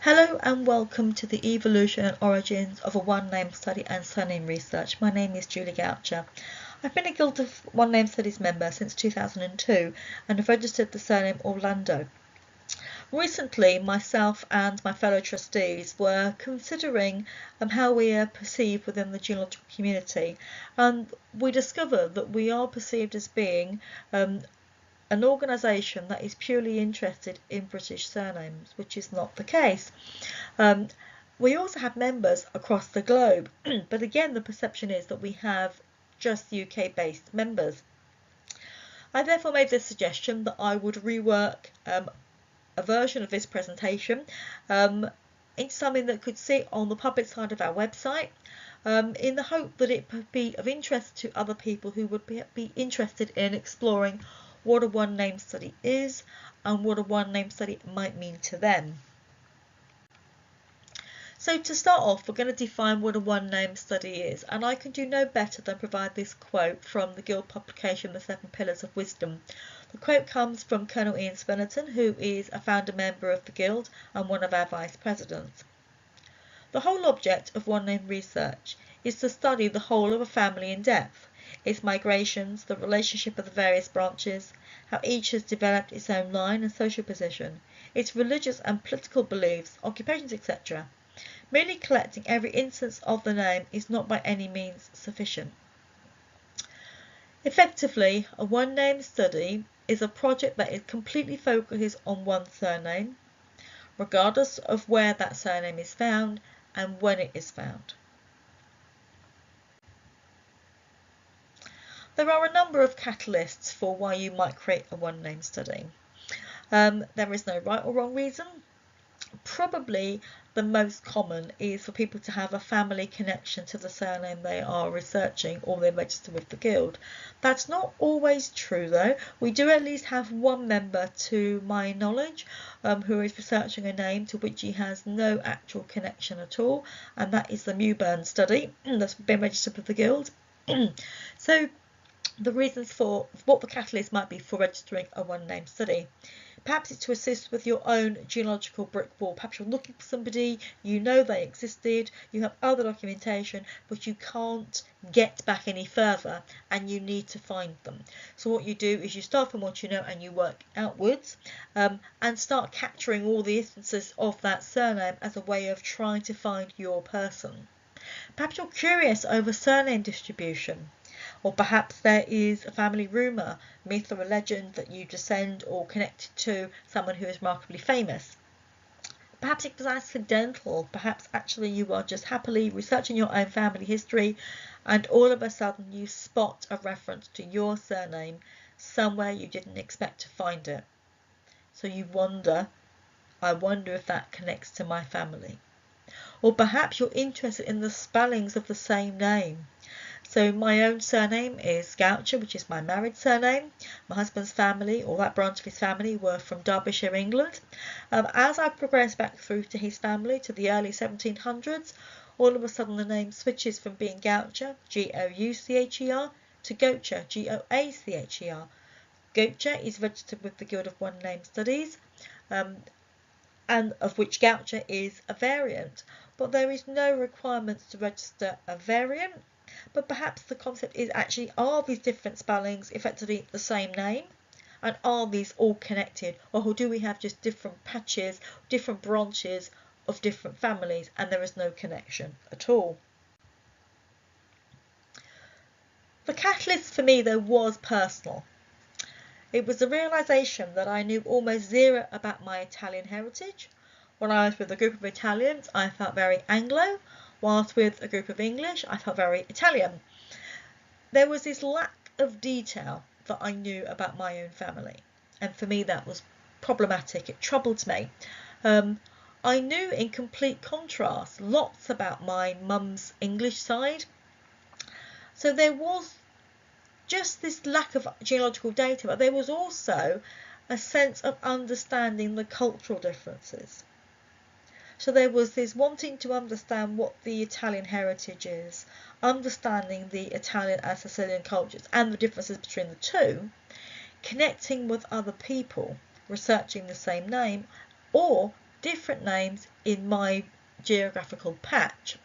Hello and welcome to the evolution and origins of a one-name study and surname research. My name is Julie Goucher. I've been a Guild of One-Name Studies member since 2002 and have registered the surname Orlando. Recently, myself and my fellow trustees were considering how we are perceived within the genealogical community, and we discovered that we are perceived as being an organisation that is purely interested in British surnames, which is not the case. We also have members across the globe, but again the perception is that we have just UK-based members. I therefore made the suggestion that I would rework a version of this presentation into something that could sit on the public side of our website, in the hope that it would be of interest to other people who would be interested in exploring what a one-name study is and what a one-name study might mean to them. So to start off, we're going to define what a one-name study is, and I can do no better than provide this quote from the Guild publication, The 7 Pillars of Wisdom. The quote comes from Colonel Ian Spinnerton, who is a founder member of the Guild and one of our vice presidents. The whole object of one-name research is to study the whole of a family in depth, its migrations, the relationship of the various branches, how each has developed its own line and social position, its religious and political beliefs, occupations, etc. Merely collecting every instance of the name is not by any means sufficient. Effectively, a one-name study is a project that completely focuses on one surname, regardless of where that surname is found and when it is found. There are a number of catalysts for why you might create a one-name study. There is no right or wrong reason. Probably the most common is for people to have a family connection to the surname they are researching or they register with the Guild. That's not always true though. We do at least have one member, to my knowledge, who is researching a name to which he has no actual connection at all, and that is the Mewburn study that's been registered with the Guild. So the reasons for what the catalyst might be for registering a one-name study. Perhaps it's to assist with your own genealogical brick wall. Perhaps you're looking for somebody, you know they existed, you have other documentation, but you can't get back any further and you need to find them. So what you do is you start from what you know and you work outwards, and start capturing all the instances of that surname as a way of trying to find your person. Perhaps you're curious over surname distribution. Or perhaps there is a family rumour, myth or a legend that you descend or connect to someone who is remarkably famous. Perhaps it was accidental, perhaps actually you are just happily researching your own family history and all of a sudden you spot a reference to your surname somewhere you didn't expect to find it. So you wonder, I wonder if that connects to my family. Or perhaps you're interested in the spellings of the same name. So my own surname is Goucher, which is my married surname. My husband's family, or that branch of his family, were from Derbyshire, England. As I progressed back through to his family to the early 1700s, all of a sudden the name switches from being Goucher, Goucher, to Goacher, Goacher. Goacher is registered with the Guild of One-Name Studies, and of which Goucher is a variant. But there is no requirement to register a variant. But perhaps the concept is actually, are these different spellings effectively the same name? And are these all connected? Or do we have just different patches, different branches of different families, and there is no connection at all? The catalyst for me, though, was personal. It was the realisation that I knew almost zero about my Italian heritage. When I was with a group of Italians, I felt very Anglo. Whilst with a group of English, I felt very Italian. There was this lack of detail that I knew about my own family, and for me that was problematic. It troubled me. I knew in complete contrast lots about my mum's English side, so there was just this lack of genealogical data, but there was also a sense of understanding the cultural differences. So there was this wanting to understand what the Italian heritage is, understanding the Italian and Sicilian cultures and the differences between the two, connecting with other people, researching the same name, or different names in my geographical patch.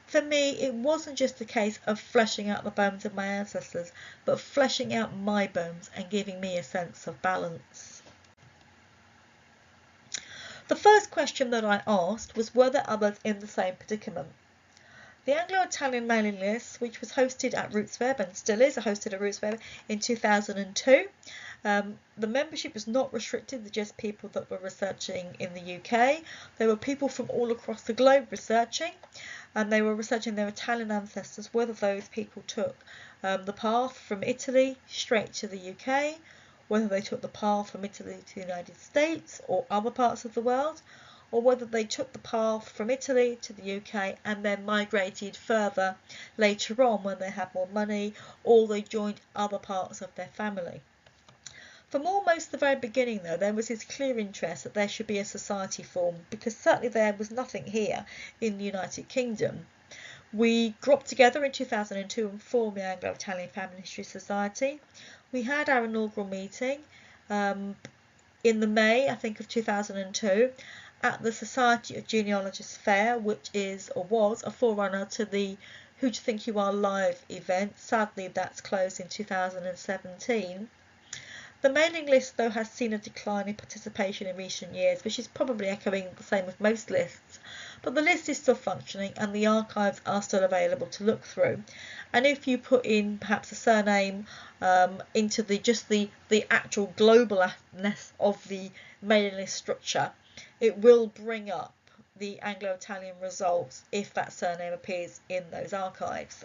For me, it wasn't just a case of fleshing out the bones of my ancestors, but fleshing out my bones and giving me a sense of balance. The first question that I asked was, were there others in the same predicament? The Anglo-Italian mailing list, which was hosted at RootsWeb and still is hosted at RootsWeb in 2002, the membership was not restricted to just people that were researching in the UK. There were people from all across the globe researching, and they were researching their Italian ancestors, whether those people took the path from Italy straight to the UK, whether they took the path from Italy to the United States or other parts of the world, or whether they took the path from Italy to the UK and then migrated further later on when they had more money, or they joined other parts of their family. From almost the very beginning, though, there was this clear interest that there should be a society formed, because certainly there was nothing here in the United Kingdom. We got together in 2002 and formed the Anglo-Italian Family History Society. We had our inaugural meeting in the May, I think, of 2002 at the Society of Genealogists Fair, which is or was a forerunner to the Who Do You Think You Are live event. Sadly, that's closed in 2017. The mailing list, though, has seen a decline in participation in recent years, which is probably echoing the same with most lists, but the list is still functioning and the archives are still available to look through. And if you put in perhaps a surname into the actual globalness of the mailing list structure, it will bring up the Anglo-Italian results if that surname appears in those archives.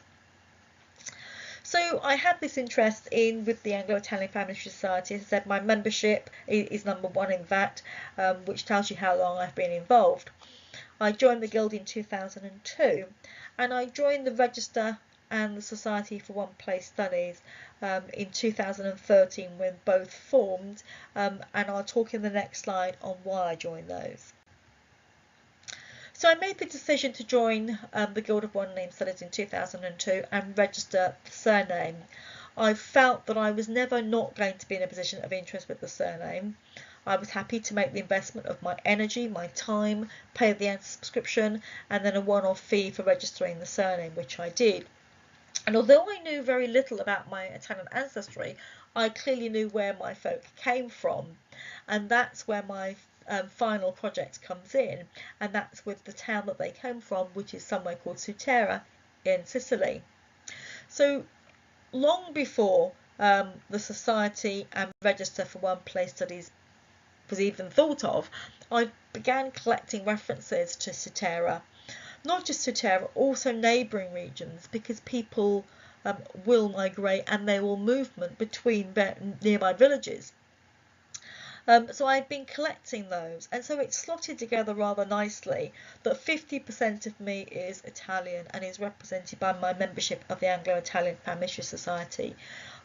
So I had this interest with the Anglo-Italian Family History Society. As I said, my membership is number one in that, which tells you how long I've been involved. I joined the Guild in 2002, and I joined the Register and the Society for One Place Studies in 2013 when both formed, and I'll talk in the next slide on why I joined those. So I made the decision to join the Guild of One Name Studies in 2002 and register the surname. I felt that I was never not going to be in a position of interest with the surname. I was happy to make the investment of my energy, my time, pay the annual subscription, and then a one-off fee for registering the surname, which I did. And although I knew very little about my Italian ancestry, I clearly knew where my folk came from, and that's where my final project comes in, and that's with the town that they came from, which is somewhere called Sutera in Sicily. So long before the Society and Register for One Place Studies was even thought of, I began collecting references to Sutera. Not just Sutera, also neighbouring regions, because people will migrate and there will movement between nearby villages. So I've been collecting those, and so it's slotted together rather nicely that 50% of me is Italian and is represented by my membership of the Anglo-Italian Family History Society.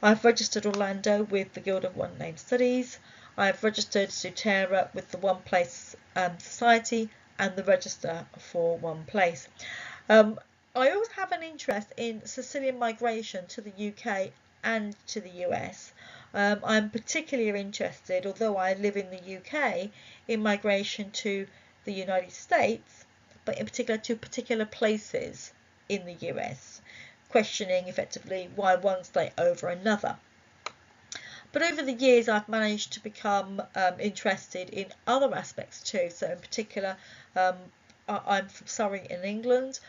I've registered Orlando with the Guild of One Name Studies. I've registered Sutera with the One Place Society and the Register for One Place. I also have an interest in Sicilian migration to the UK and to the US. I'm particularly interested, although I live in the UK, in migration to the United States, but in particular to particular places in the US, questioning effectively why one state over another. But over the years I've managed to become interested in other aspects too. So in particular, I'm from Surrey in England.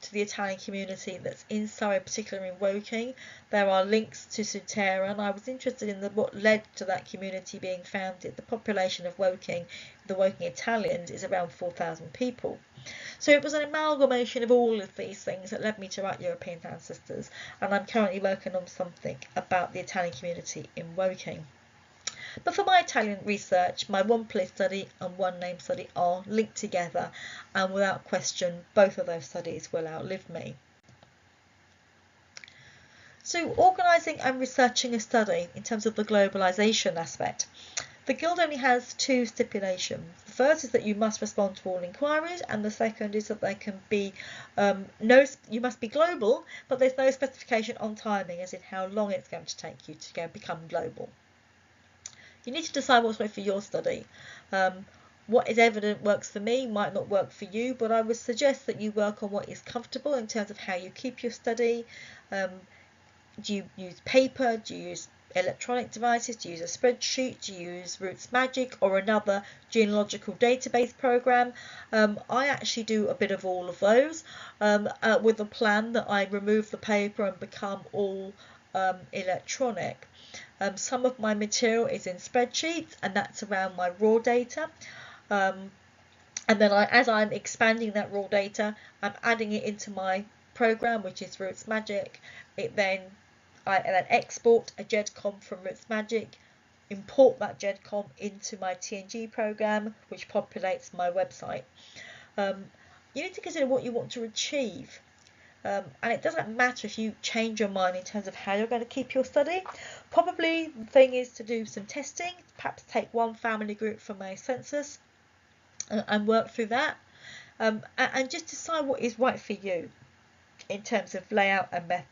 To the Italian community that's in Surrey, particularly in Woking. There are links to Sutera, and I was interested in what led to that community being founded. The population of Woking, the Woking Italians, is around 4,000 people. So it was an amalgamation of all of these things that led me to write European Ancestors, and I'm currently working on something about the Italian community in Woking. But for my Italian research, my One Place study and One Name study are linked together, and without question, both of those studies will outlive me. So organising and researching a study in terms of the globalisation aspect. The Guild only has two stipulations. The first is that you must respond to all inquiries, and the second is that there can be you must be global, but there's no specification on timing, as in how long it's going to take you to become global. You need to decide what's right for your study. what is evident works for me might not work for you, but I would suggest that you work on what is comfortable in terms of how you keep your study. Do you use paper? Do you use electronic devices? Do you use a spreadsheet? Do you use Roots Magic or another genealogical database program? I actually do a bit of all of those, with a plan that I remove the paper and become all electronic. Some of my material is in spreadsheets, and that's around my raw data. And then as I'm expanding that raw data, I'm adding it into my program, which is Roots Magic. I then export a GEDCOM from Roots Magic, import that GEDCOM into my TNG program, which populates my website. You need to consider what you want to achieve. And it doesn't matter if you change your mind in terms of how you're going to keep your study. Probably the thing is to do some testing, perhaps take one family group from a census and work through that, and just decide what is right for you in terms of layout and method.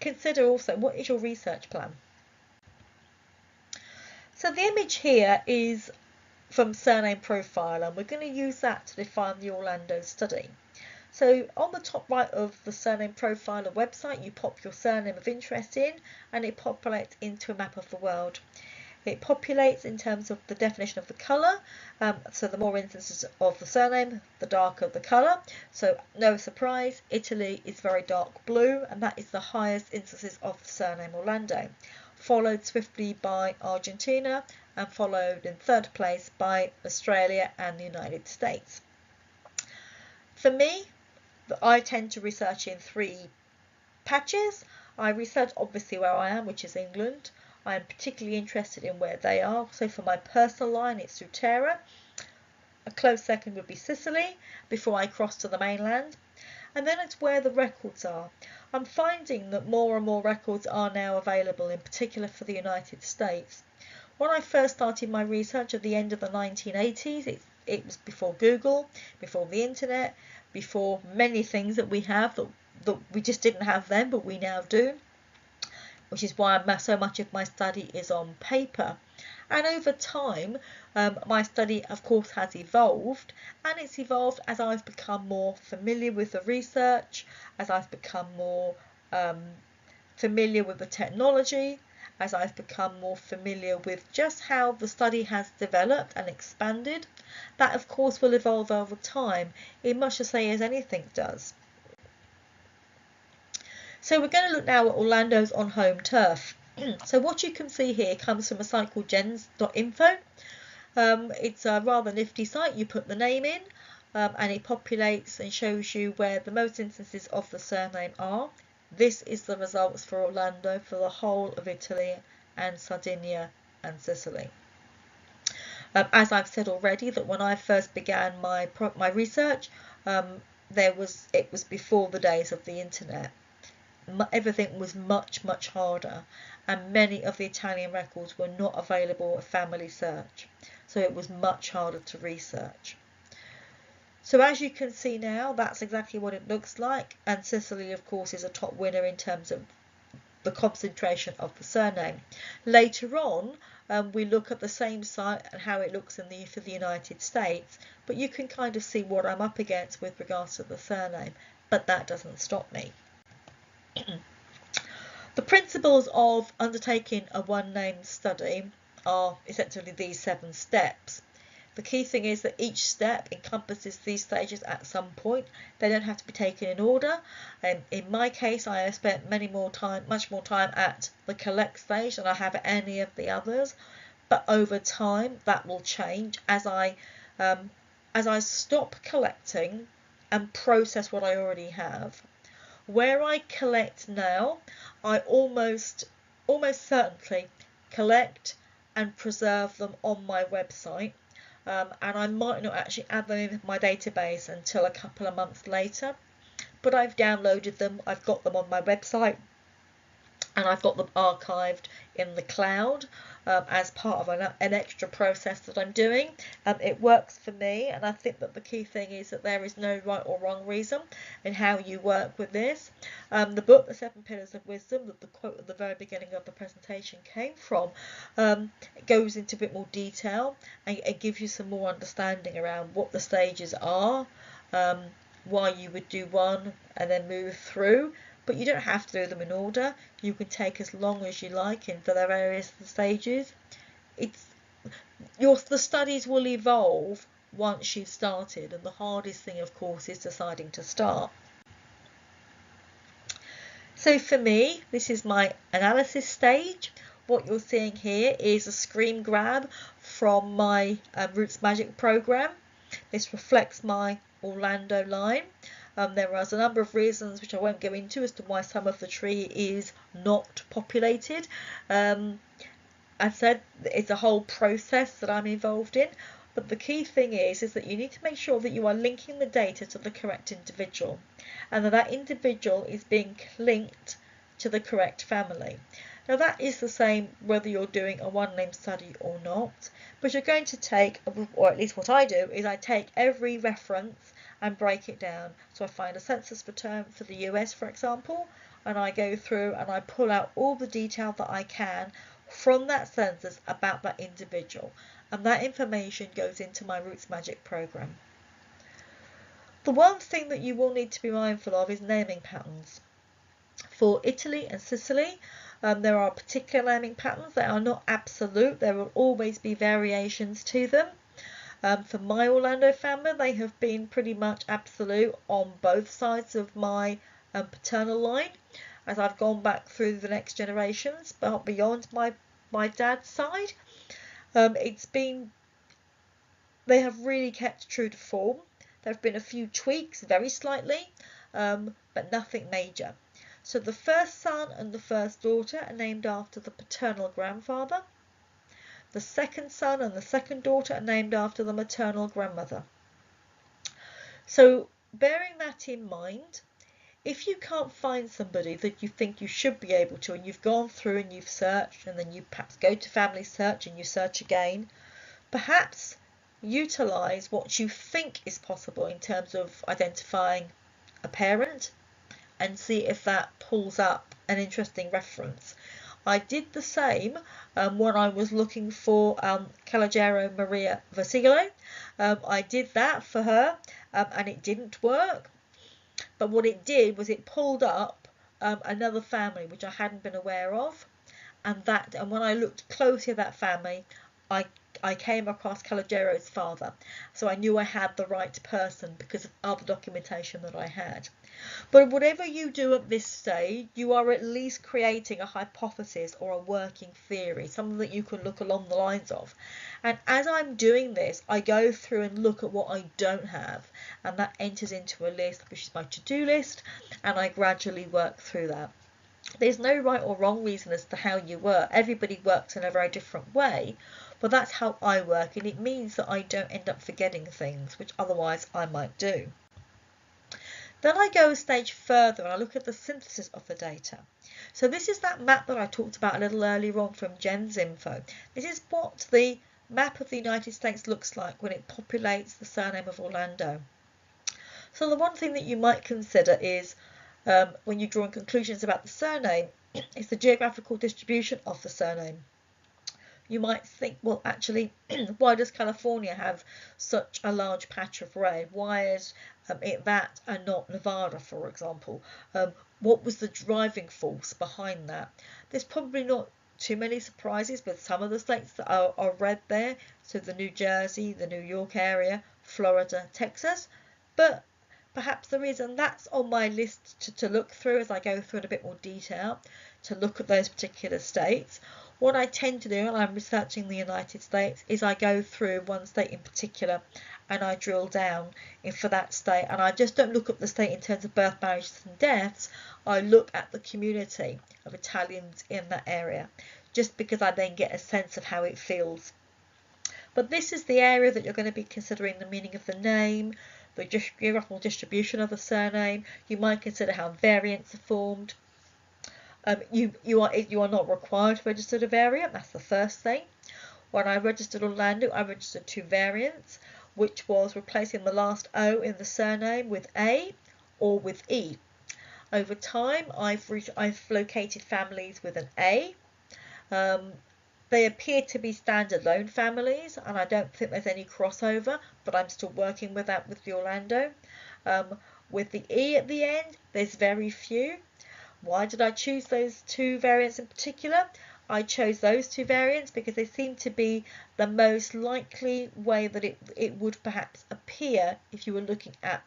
Consider also, what is your research plan? So the image here is from Surname Profile, and we're going to use that to define the Orlando study. So on the top right of the Surname Profiler website, you pop your surname of interest in, and it populates into a map of the world. It populates in terms of the definition of the colour, so the more instances of the surname, the darker the colour. So no surprise, Italy is very dark blue, and that is the highest instances of the surname Orlando, followed swiftly by Argentina, and followed in third place by Australia and the United States. For me, I tend to research in 3 patches. I research obviously where I am, which is England. I am particularly interested in where they are. So for my personal line, it's Sutera. A close second would be Sicily before I cross to the mainland. And then it's where the records are. I'm finding that more and more records are now available, in particular for the United States. When I first started my research at the end of the 1980s, it was before Google, before the internet, before many things that we have that we just didn't have then, but we now do, which is why so much of my study is on paper. And over time, my study, of course, has evolved, and it's evolved as I've become more familiar with the research, as I've become more familiar with the technology, as I've become more familiar with just how the study has developed and expanded. That, of course, will evolve over time, in much the same as anything does. So we're going to look now at Orlando's on home turf. So what you can see here comes from a site called gens.info. It's a rather nifty site. You put the name in, and it populates and shows you where the most instances of the surname are. This is the results for Orlando for the whole of Italy and Sardinia and Sicily. As I've said already, that when I first began my research, it was before the days of the internet. Everything was much harder, and many of the Italian records were not available at family search, so it was much harder to research. So as you can see now, that's exactly what it looks like, and Sicily, of course, is a top winner in terms of the concentration of the surname. Later on, we look at the same site and how it looks for the United States, but you can kind of see what I'm up against with regards to the surname, but that doesn't stop me. The principles of undertaking a one-name study are essentially these 7 steps. The key thing is that each step encompasses these stages at some point. They don't have to be taken in order. In my case, I have spent much more time at the collect stage than I have at any of the others. But over time, that will change as I stop collecting and process what I already have. Where I collect now, I almost certainly collect and preserve them on my website. And I might not actually add them in my database until a couple of months later, but I've downloaded them, I've got them on my website, and I've got them archived in the cloud as part of an extra process that I'm doing. It works for me, and I think that the key thing is that there is no right or wrong reason in how you work with this. The book, The 7 Pillars of Wisdom, that the quote at the very beginning of the presentation came from, it goes into a bit more detail, and it gives you some more understanding around what the stages are, why you would do one and then move through. But you don't have to do them in order. You can take as long as you like in the various stages. The studies will evolve once you've started, and the hardest thing, of course, is deciding to start. So for me, this is my analysis stage. What you're seeing here is a screen grab from my Roots Magic program. This reflects my Orlando line. There are a number of reasons which I won't go into as to why some of the tree is not populated. I said it's a whole process that I'm involved in, but the key thing is that you need to make sure that you are linking the data to the correct individual, and that individual is being linked to the correct family. Now that is the same whether you're doing a one name study or not, but you're going to take, or at least what I do, is I take every reference and break it down. So I find a census return for the US, for example, and I go through and I pull out all the detail that I can from that census about that individual, and that information goes into my Roots Magic program. The one thing that you will need to be mindful of is naming patterns. For Italy and Sicily, there are particular naming patterns that are not absolute. There will always be variations to them. For my Orlando family, they have been pretty much absolute on both sides of my paternal line. As I've gone back through the next generations, but beyond my dad's side, they have really kept true to form. There have been a few tweaks, very slightly, but nothing major. So the first son and the first daughter are named after the paternal grandfather. The second son and the second daughter are named after the maternal grandmother. So bearing that in mind, if you can't find somebody that you think you should be able to, and you've gone through and you've searched, and then you perhaps go to family search and you search again, perhaps utilise what you think is possible in terms of identifying a parent and see if that pulls up an interesting reference. I did the same when I was looking for Calogero Maria Vasillo. I did that for her and it didn't work. But what it did was it pulled up another family which I hadn't been aware of. And when I looked closely at that family, I came across Calogero's father. So I knew I had the right person because of other documentation that I had. But whatever you do at this stage, you are at least creating a hypothesis or a working theory, something that you can look along the lines of. And as I'm doing this, I go through and look at what I don't have, and that enters into a list, which is my to-do list, and I gradually work through that. There's no right or wrong reason as to how you work. Everybody works in a very different way, but that's how I work, and it means that I don't end up forgetting things, which otherwise I might do. Then I go a stage further and I look at the synthesis of the data. So this is that map that I talked about a little earlier on from Jen's info. This is what the map of the United States looks like when it populates the surname of Orlando. So the one thing that you might consider is when you're drawing conclusions about the surname is the geographical distribution of the surname. You might think, well, actually, why does California have such a large patch of red? Why is it that and not Nevada, for example? What was the driving force behind that? There's probably not too many surprises with some of the states that are red there. So the New Jersey, the New York area, Florida, Texas. But perhaps the reason that's on my list to look through as I go through in a bit more detail, to look at those particular states. What I tend to do when I'm researching the United States is I go through one state in particular and I drill down for that state, and I just don't look at the state in terms of birth, marriages and deaths. I look at the community of Italians in that area, just because I then get a sense of how it feels. But this is the area that you're going to be considering the meaning of the name, the geographical distribution of the surname. You might consider how variants are formed. You are not required to register a variant. That's the first thing. When I registered Orlando, I registered 2 variants, which was replacing the last O in the surname with A or with E. Over time, I've located families with an A. They appear to be standalone families, and I don't think there's any crossover, but I'm still working with that with the Orlando. With the E at the end, there's very few. Why did I choose those 2 variants in particular? I chose those 2 variants because they seem to be the most likely way that it would perhaps appear if you were looking at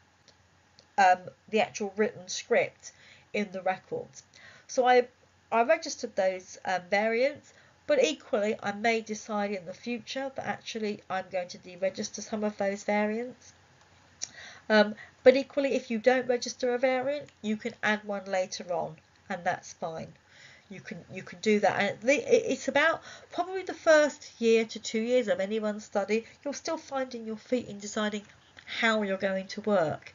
the actual written script in the records. So I registered those variants, but equally I may decide in the future that actually I'm going to deregister some of those variants. But equally, if you don't register a variant, you can add one later on, and that's fine. You can do that, and it's about probably the first year to 2 years of anyone's study. You're still finding your feet in deciding how you're going to work.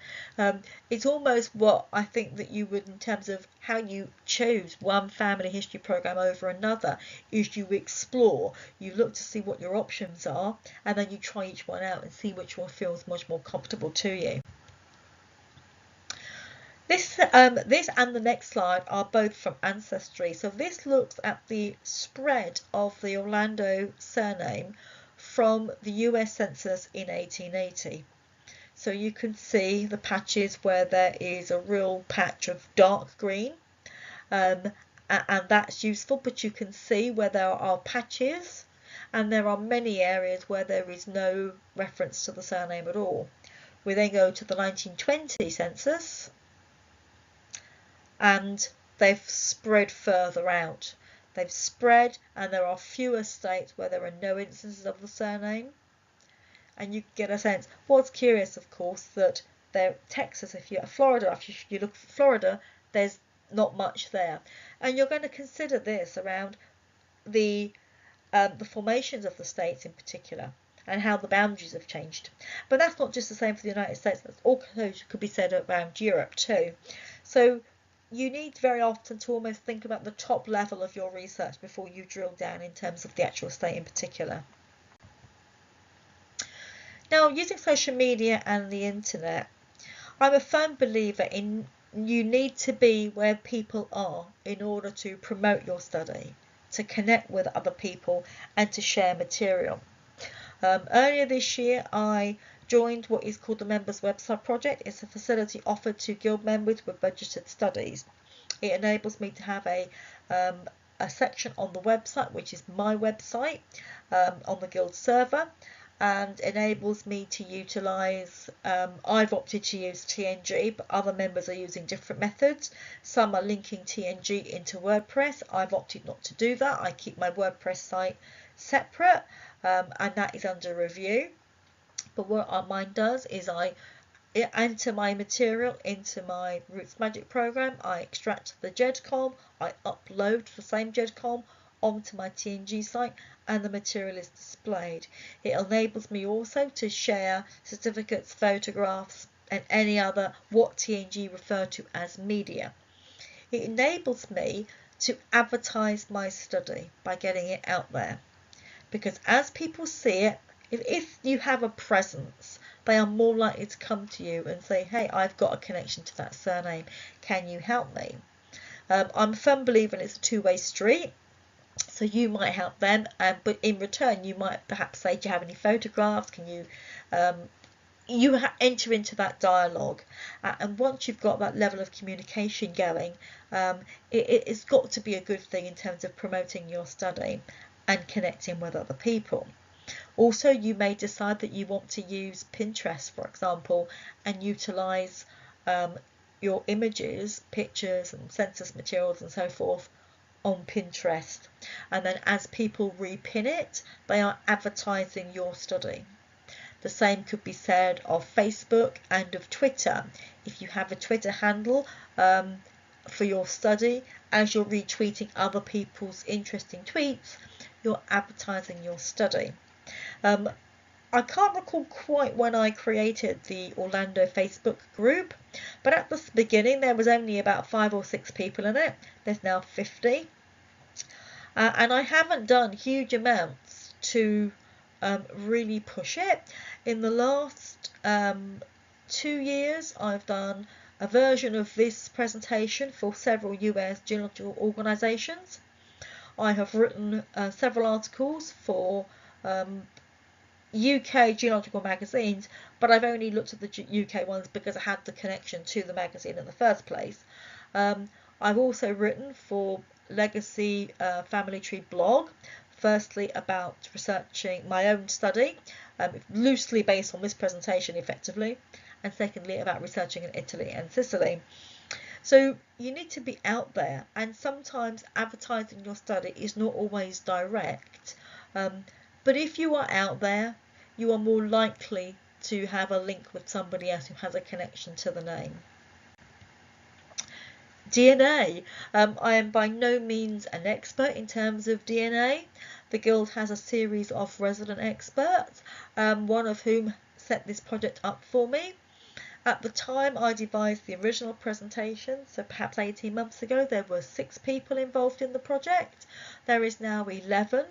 It's almost what I think that you would in terms of how you choose one family history program over another, is you explore, you look to see what your options are, and then you try each one out and see which one feels much more comfortable to you. This and the next slide are both from Ancestry. So this looks at the spread of the Orlando surname from the US Census in 1880. So you can see the patches where there is a real patch of dark green, and that's useful, but you can see where there are patches, and there are many areas where there is no reference to the surname at all. We then go to the 1920 census, and they've spread further out. They've spread, and there are fewer states where there are no instances of the surname. And you get a sense. What's curious, of course, that Texas, if you're Florida, if you look at Florida, there's not much there. And you're going to consider this around the formations of the states in particular, and how the boundaries have changed. But that's not just the same for the United States. That's also could be said around Europe too. So you need very often to almost think about the top level of your research before you drill down in terms of the actual state in particular. Now, using social media and the internet, I'm a firm believer in you need to be where people are in order to promote your study, to connect with other people, and to share material. Earlier this year, I joined what is called the Members Website Project. It's a facility offered to Guild members with registered studies. It enables me to have a section on the website, which is my website, on the Guild server, and enables me to utilise, I've opted to use TNG, but other members are using different methods. Some are linking TNG into WordPress. I've opted not to do that. I keep my WordPress site separate, and that is under review. But what mine does is I enter my material into my Roots Magic program, I extract the GEDCOM, I upload the same GEDCOM onto my TNG site, and the material is displayed. It enables me also to share certificates, photographs, and any other what TNG refer to as media. It enables me to advertise my study by getting it out there, because as people see it, if you have a presence, they are more likely to come to you and say, hey, I've got a connection to that surname, can you help me? I'm a firm believer it's a two-way street. So you might help them, but in return you might perhaps say, do you have any photographs? Can you enter into that dialogue, and once you've got that level of communication going, it's got to be a good thing in terms of promoting your study and connecting with other people. Also, you may decide that you want to use Pinterest, for example, and utilise your images, pictures and census materials and so forth on Pinterest, and then as people repin it, they are advertising your study. The same could be said of Facebook and of Twitter. If you have a Twitter handle for your study, as you're retweeting other people's interesting tweets, you're advertising your study. I can't recall quite when I created the Orlando Facebook group, but at the beginning there was only about 5 or 6 people in it. There's now 50. And I haven't done huge amounts to really push it. In the last 2 years, I've done a version of this presentation for several US geological organisations. I have written several articles for UK geological magazines, but I've only looked at the UK ones because I had the connection to the magazine in the first place. I've also written for Legacy Family Tree blog, firstly about researching my own study, loosely based on this presentation effectively, and secondly about researching in Italy and Sicily. So you need to be out there, and sometimes advertising your study is not always direct, but if you are out there, you are more likely to have a link with somebody else who has a connection to the name. DNA. I am by no means an expert in terms of DNA. The Guild has a series of resident experts, one of whom set this project up for me. At the time I devised the original presentation, so perhaps 18 months ago, there were 6 people involved in the project. There is now 11,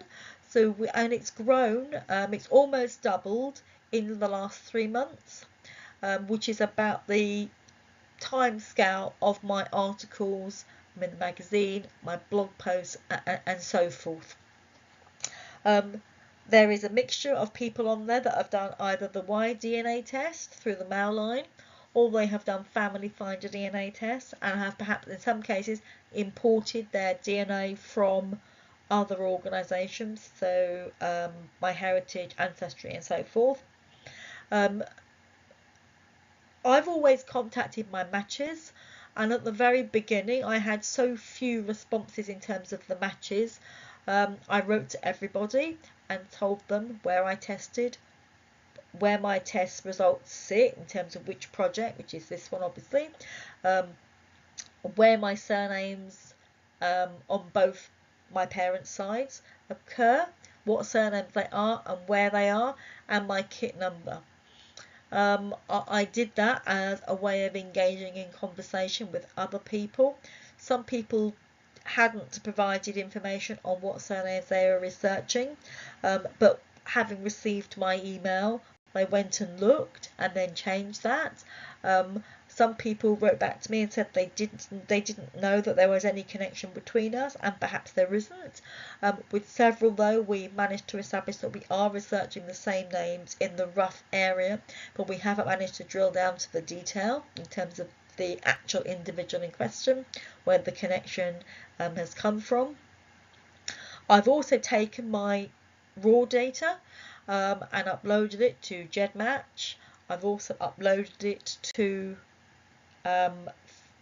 and it's grown, it's almost doubled in the last 3 months, which is about the time scale of my articles in the magazine, my blog posts, and so forth. There is a mixture of people on there that have done either the Y-DNA test through the mail line, or they have done Family Finder DNA tests and have perhaps in some cases imported their DNA from other organisations, so MyHeritage, Ancestry and so forth. I've always contacted my matches, and at the very beginning I had so few responses in terms of the matches. I wrote to everybody and told them where I tested, where my test results sit in terms of which project, which is this one obviously, where my surnames on both my parents' sides occur, what surnames they are and where they are, and my kit number. I did that as a way of engaging in conversation with other people. Some people hadn't provided information on what surnames they were researching, but having received my email, they went and looked and then changed that. Some people wrote back to me and said they didn't know that there was any connection between us, and perhaps there isn't. With several though, we managed to establish that we are researching the same names in the rough area, but we haven't managed to drill down to the detail in terms of the actual individual in question, where the connection has come from. I've also taken my raw data and uploaded it to GEDmatch. I've also uploaded it to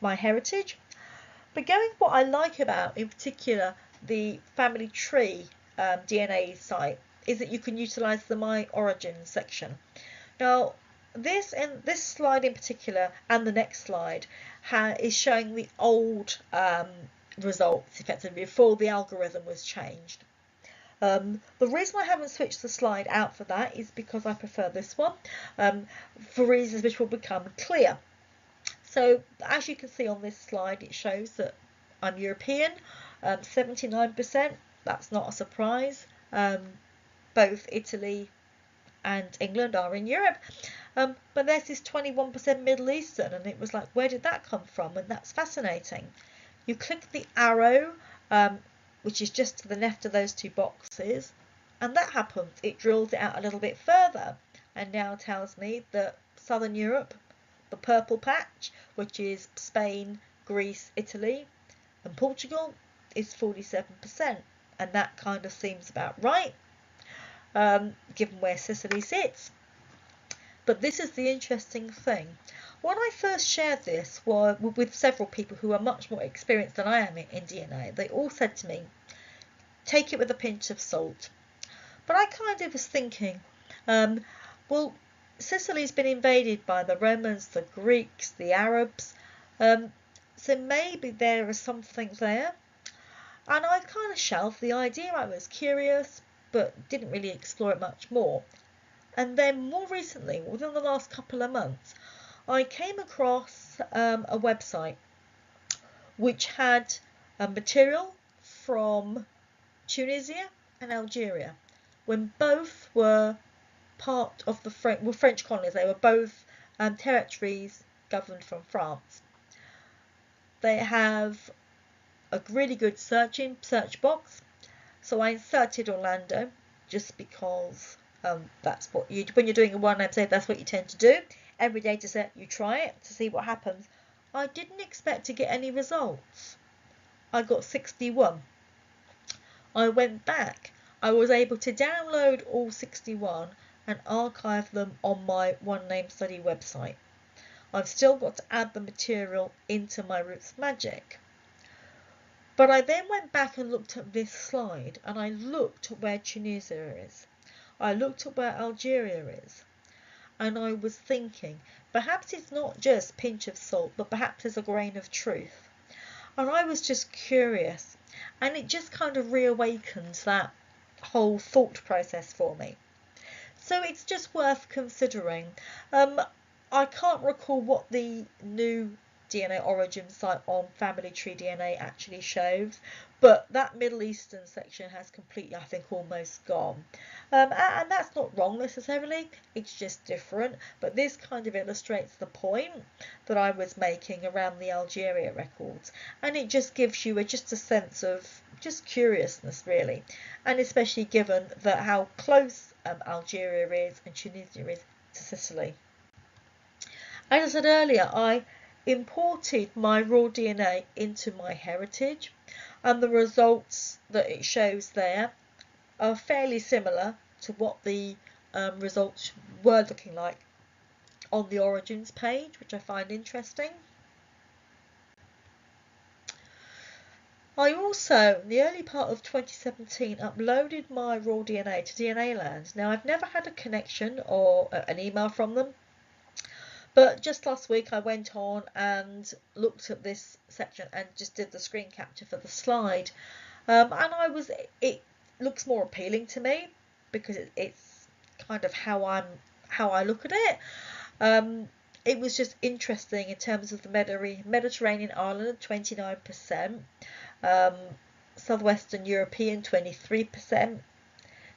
MyHeritage. But going what I like about, in particular, the family tree DNA site is that you can utilise the My Origins section. Now, this slide in particular, and the next slide, is showing the old results effectively before the algorithm was changed. The reason I haven't switched the slide out for that is because I prefer this one, for reasons which will become clear. So as you can see on this slide, it shows that I'm European, 79%, that's not a surprise. Both Italy and England are in Europe, but there's this 21% Middle Eastern, and it was like, where did that come from? And that's fascinating. You click the arrow, which is just to the left of those 2 boxes, and that happens. It drills it out a little bit further and now tells me that Southern Europe, the purple patch, which is Spain, Greece, Italy and Portugal, is 47%, and that kind of seems about right, given where Sicily sits. But this is the interesting thing. When I first shared this with several people who are much more experienced than I am in DNA, they all said to me, take it with a pinch of salt. But I kind of was thinking, well, Sicily's been invaded by the Romans, the Greeks, the Arabs, so maybe there is something there. And I kind of shelved the idea. I was curious, but didn't really explore it much more. And then more recently, within the last couple of months, I came across a website which had material from Tunisia and Algeria, when both were part of the French colonies. They were both territories governed from France. They have a really good search box, so I inserted Orlando just because that's what when you're doing a one name save, that's what you tend to do. Every data set you try it to see what happens. I didn't expect to get any results. I got 61. I went back. I was able to download all 61 and archive them on my One Name Study website. I've still got to add the material into my Roots Magic. But I then went back and looked at this slide, and I looked at where Tunisia is. I looked at where Algeria is. And I was thinking, perhaps it's not just a pinch of salt, but perhaps there's a grain of truth. And I was just curious. And it just kind of reawakens that whole thought process for me. So it's just worth considering. I can't recall what the new DNA origin site on Family Tree DNA actually shows, but that Middle Eastern section has completely, I think, almost gone. And that's not wrong necessarily, it's just different. But this kind of illustrates the point that I was making around the Algeria records, and it just gives you just a sense of just curiousness, really, and especially given that how close Algeria is and Tunisia is to Sicily. As I said earlier, I imported my raw DNA into my heritage, and the results that it shows there are fairly similar to what the results were looking like on the origins page, which I find interesting. I also, in the early part of 2017, uploaded my raw DNA to DNA Land. Now, I've never had a connection or an email from them, but just last week I went on and looked at this section and just did the screen capture for the slide, and it looks more appealing to me because it's kind of how I look at it. It was just interesting in terms of the Mediterranean island, 29%, Southwestern European 23%,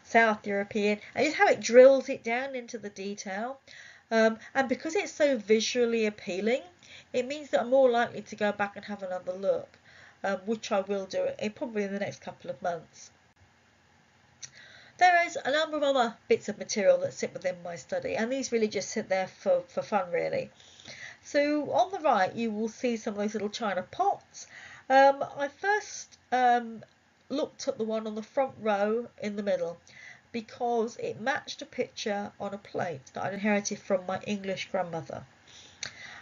South European, and just how it drills it down into the detail. And because it's so visually appealing, it means that I'm more likely to go back and have another look, which I will do probably in the next couple of months. There is a number of other bits of material that sit within my study, and these really just sit there for fun, really. So on the right, you will see some of those little china pots. I first looked at the one on the front row in the middle because it matched a picture on a plate that I'd inherited from my English grandmother.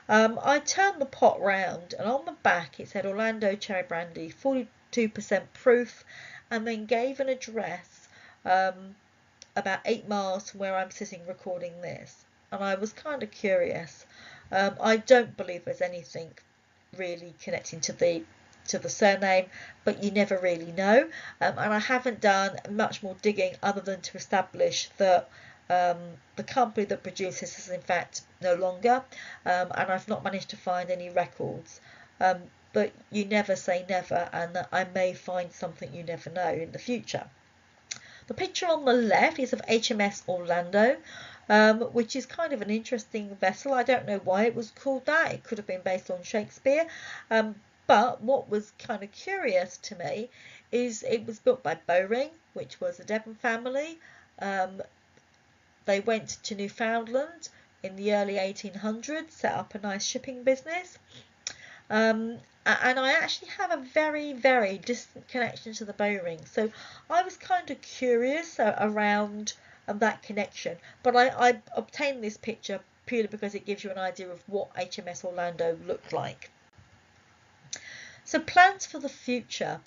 I turned the pot round, and on the back it said Orlando Cherry Brandy, 42% proof, and then gave an address about 8 miles from where I'm sitting recording this. And I was kind of curious. I don't believe there's anything really connecting to the surname, but you never really know, and I haven't done much more digging other than to establish that the company that produces this is in fact no longer, and I've not managed to find any records, but you never say never, and I may find something you never know in the future. The picture on the left is of HMS Orlando, which is kind of an interesting vessel. I don't know why it was called that. It could have been based on Shakespeare. But what was kind of curious to me is it was built by Bowring, which was a Devon family. They went to Newfoundland in the early 1800s, set up a nice shipping business. And I actually have a very, very distant connection to the Bowring. So I was kind of curious around that connection. But I obtained this picture purely because it gives you an idea of what HMS Orlando looked like. So plans for the future.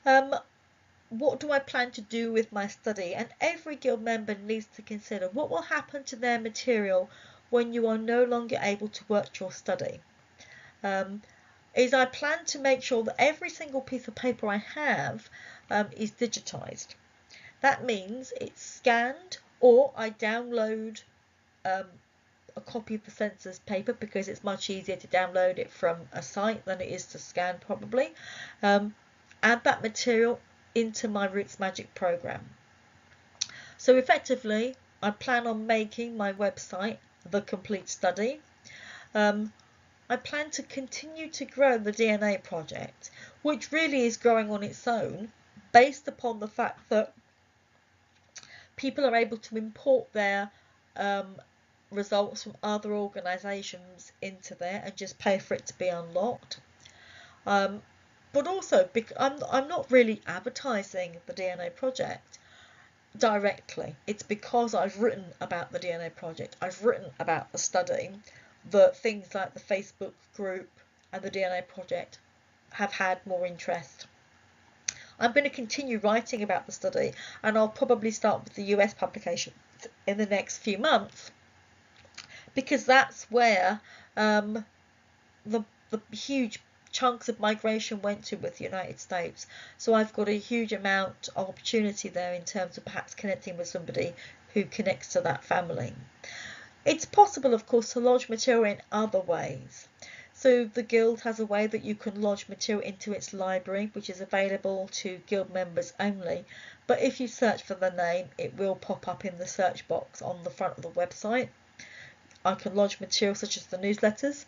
What do I plan to do with my study? And every guild member needs to consider what will happen to their material when you are no longer able to work your study. Is I plan to make sure that every single piece of paper I have is digitized. That means it's scanned or I download a copy of the census paper, because it's much easier to download it from a site than it is to scan probably. Add that material into my Roots Magic program. So effectively, I plan on making my website The Complete Study. I plan to continue to grow the DNA project, which really is growing on its own, based upon the fact that people are able to import their results from other organisations into there and just pay for it to be unlocked. But also, I'm not really advertising the DNA project directly. It's because I've written about the DNA project, I've written about the study, that things like the Facebook group and the DNA project have had more interest. I'm going to continue writing about the study, and I'll probably start with the US publication in the next few months, because that's where the huge chunks of migration went to with the United States. So I've got a huge amount of opportunity there in terms of perhaps connecting with somebody who connects to that family. It's possible, of course, to lodge material in other ways. So the Guild has a way that you can lodge material into its library, which is available to Guild members only. But if you search for the name, it will pop up in the search box on the front of the website. I can lodge material such as the newsletters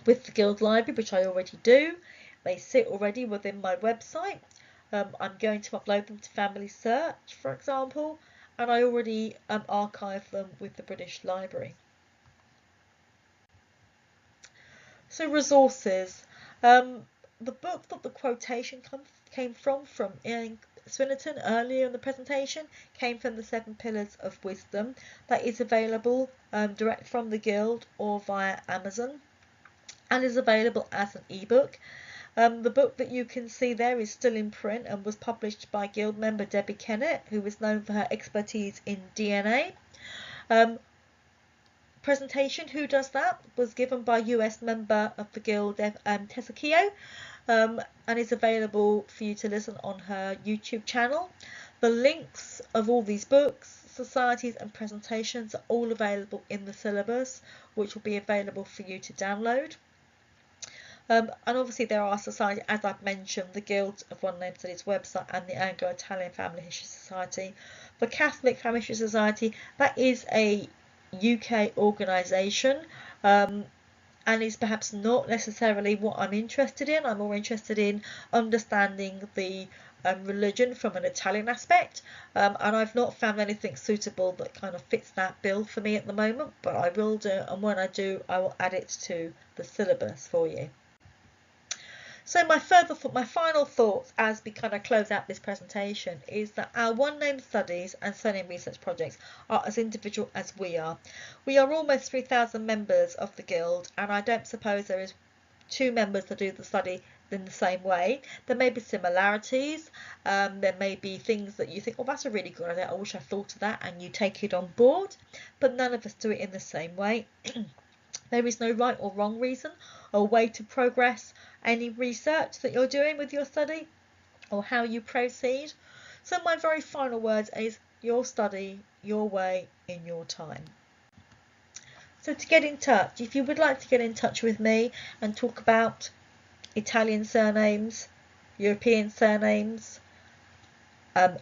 with the Guild library, which I already do. They sit already within my website. I'm going to upload them to Family Search, for example, and I already archive them with the British Library. So resources. The book that the quotation came from Ian Swinnerton earlier in the presentation, came from the 7 Pillars of Wisdom. That is available direct from the Guild or via Amazon, and is available as an ebook. The book that you can see there is still in print and was published by Guild member Debbie Kennett, who is known for her expertise in DNA. Presentation Who Does That was given by US member of the Guild Tessa Keogh, and is available for you to listen on her YouTube channel. The links of all these books, societies and presentations are all available in the syllabus, which will be available for you to download. And obviously there are societies, as I've mentioned, the Guild of One Name Studies website and the Anglo-Italian Family History Society. The Catholic Family History Society, that is a UK organisation, and is perhaps not necessarily what I'm interested in. I'm more interested in understanding the religion from an Italian aspect, and I've not found anything suitable that kind of fits that bill for me at the moment, but I will do, and when I do, I will add it to the syllabus for you. So my final thoughts as we kind of close out this presentation is that our One Name Studies and Surname Research projects are as individual as we are. We are almost 3,000 members of the Guild, and I don't suppose there is 2 members that do the study in the same way. There may be similarities, there may be things that you think, oh, that's a really good idea, I wish I thought of that, and you take it on board, but none of us do it in the same way. There is no right or wrong reason or way to progress any research that you're doing with your study or how you proceed. So my very final words is your study, your way, in your time. So to get in touch, if you would like to get in touch with me and talk about Italian surnames, European surnames,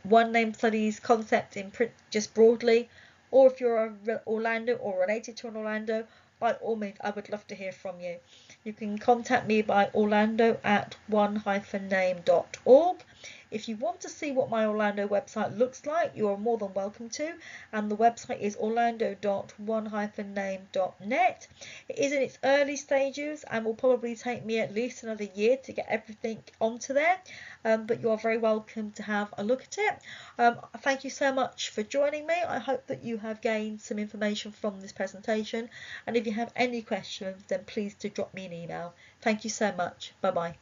one name studies concept in print just broadly, or if you're a Orlando or related to an Orlando, by all means, I would love to hear from you. You can contact me by orlando@one-name.org. If you want to see what my Orlando website looks like, you are more than welcome to, and the website is orlando.one-name.net. It is in its early stages and will probably take me at least another year to get everything onto there, but you are very welcome to have a look at it. Thank you so much for joining me. I hope that you have gained some information from this presentation, and if you have any questions, then please do drop me an email. Thank you so much. Bye bye.